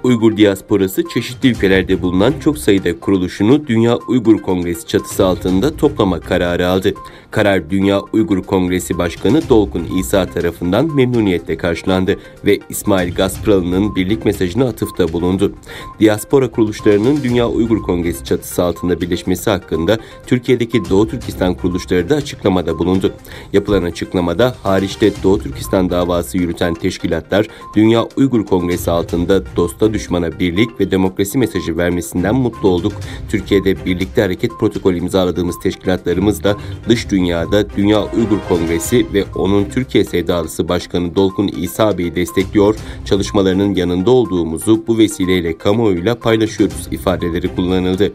Uygur diasporası çeşitli ülkelerde bulunan çok sayıda kuruluşunu Dünya Uygur Kongresi çatısı altında toplama kararı aldı. Karar Dünya Uygur Kongresi Başkanı Dolkun İsa tarafından memnuniyetle karşılandı ve İsmail Gaspralı'nın birlik mesajına atıfta bulundu. Diaspora kuruluşlarının Dünya Uygur Kongresi çatısı altında birleşmesi hakkında Türkiye'deki Doğu Türkistan kuruluşları da açıklamada bulundu. Yapılan açıklamada hariçte Doğu Türkistan davası yürüten teşkilatlar Dünya Uygur Kongresi altında dosta düşmana birlik ve demokrasi mesajı vermesinden mutlu olduk. Türkiye'de birlikte hareket protokolü imzaladığımız teşkilatlarımız da dış dünyada Dünya Uygur Kongresi ve onun Türkiye sevdalısı Başkanı Dolkun İsa Bey'i destekliyor, çalışmalarının yanında olduğumuzu bu vesileyle kamuoyuyla paylaşıyoruz ifadeleri kullanıldı.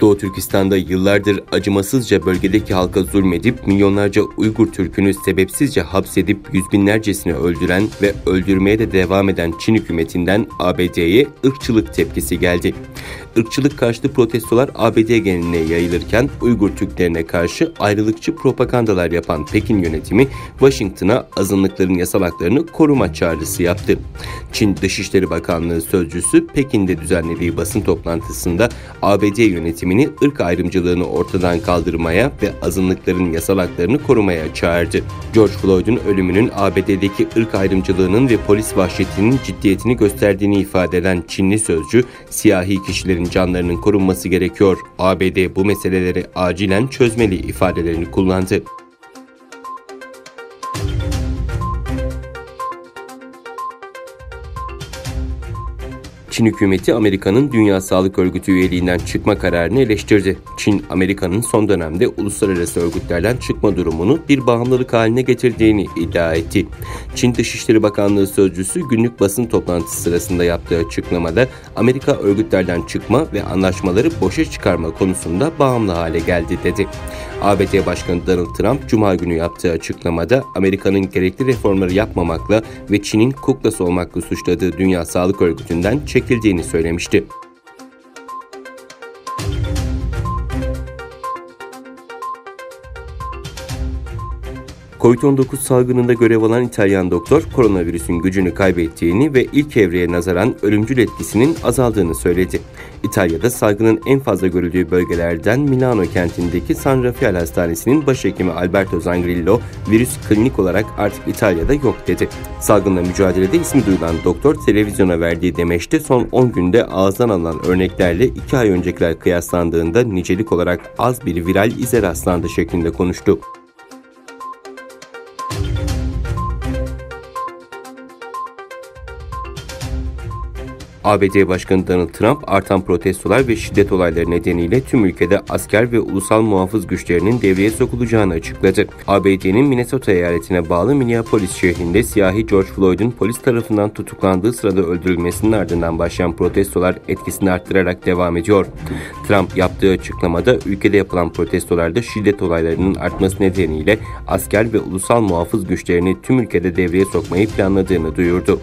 Doğu Türkistan'da yıllardır acımasızca bölgedeki halka zulmedip milyonlarca Uygur Türk'ünü sebepsizce hapsedip yüz binlercesini öldüren ve öldürmeye de devam eden Çin hükümetinden ABD'ye ırkçılık tepkisi geldi. Irkçılık karşıtı protestolar ABD geneline yayılırken Uygur Türklerine karşı ayrılıkçı propagandalar yapan Pekin yönetimi Washington'a azınlıkların yasal haklarını koruma çağrısı yaptı. Çin Dışişleri Bakanlığı sözcüsü Pekin'de düzenlediği basın toplantısında ABD yönetimini ırk ayrımcılığını ortadan kaldırmaya ve azınlıkların yasal haklarını korumaya çağırdı. George Floyd'un ölümünün ABD'deki ırk ayrımcılığının ve polis vahşetinin ciddiyetini gösterdiğini ifade eden Çinli sözcü, siyahi kişilerin canlarının korunması gerekiyor, ABD bu meseleleri acilen çözmeli ifadelerini kullandı. Çin hükümeti Amerika'nın Dünya Sağlık Örgütü üyeliğinden çıkma kararını eleştirdi. Çin, Amerika'nın son dönemde uluslararası örgütlerden çıkma durumunu bir bağımlılık haline getirdiğini iddia etti. Çin Dışişleri Bakanlığı sözcüsü günlük basın toplantısı sırasında yaptığı açıklamada Amerika örgütlerden çıkma ve anlaşmaları boşa çıkarma konusunda bağımlı hale geldi dedi. ABD Başkanı Donald Trump Cuma günü yaptığı açıklamada Amerika'nın gerekli reformları yapmamakla ve Çin'in kuklası olmakla suçladığı Dünya Sağlık Örgütü'nden çekildiğini söylemişti. Covid-19 salgınında görev alan İtalyan doktor, koronavirüsün gücünü kaybettiğini ve ilk evreye nazaran ölümcül etkisinin azaldığını söyledi. İtalya'da salgının en fazla görüldüğü bölgelerden Milano kentindeki San Rafael Hastanesi'nin başhekimi Alberto Zangrillo, virüs klinik olarak artık İtalya'da yok dedi. Salgınla mücadelede ismi duyulan doktor, televizyona verdiği demeçte son 10 günde ağızdan alınan örneklerle 2 ay öncekiler kıyaslandığında nicelik olarak az bir viral ize rastlandı şeklinde konuştu. ABD Başkanı Donald Trump, artan protestolar ve şiddet olayları nedeniyle tüm ülkede asker ve ulusal muhafız güçlerinin devreye sokulacağını açıkladı. ABD'nin Minnesota eyaletine bağlı Minneapolis şehrinde siyahi George Floyd'un polis tarafından tutuklandığı sırada öldürülmesinin ardından başlayan protestolar etkisini arttırarak devam ediyor. Trump yaptığı açıklamada ülkede yapılan protestolarda şiddet olaylarının artması nedeniyle asker ve ulusal muhafız güçlerini tüm ülkede devreye sokmayı planladığını duyurdu.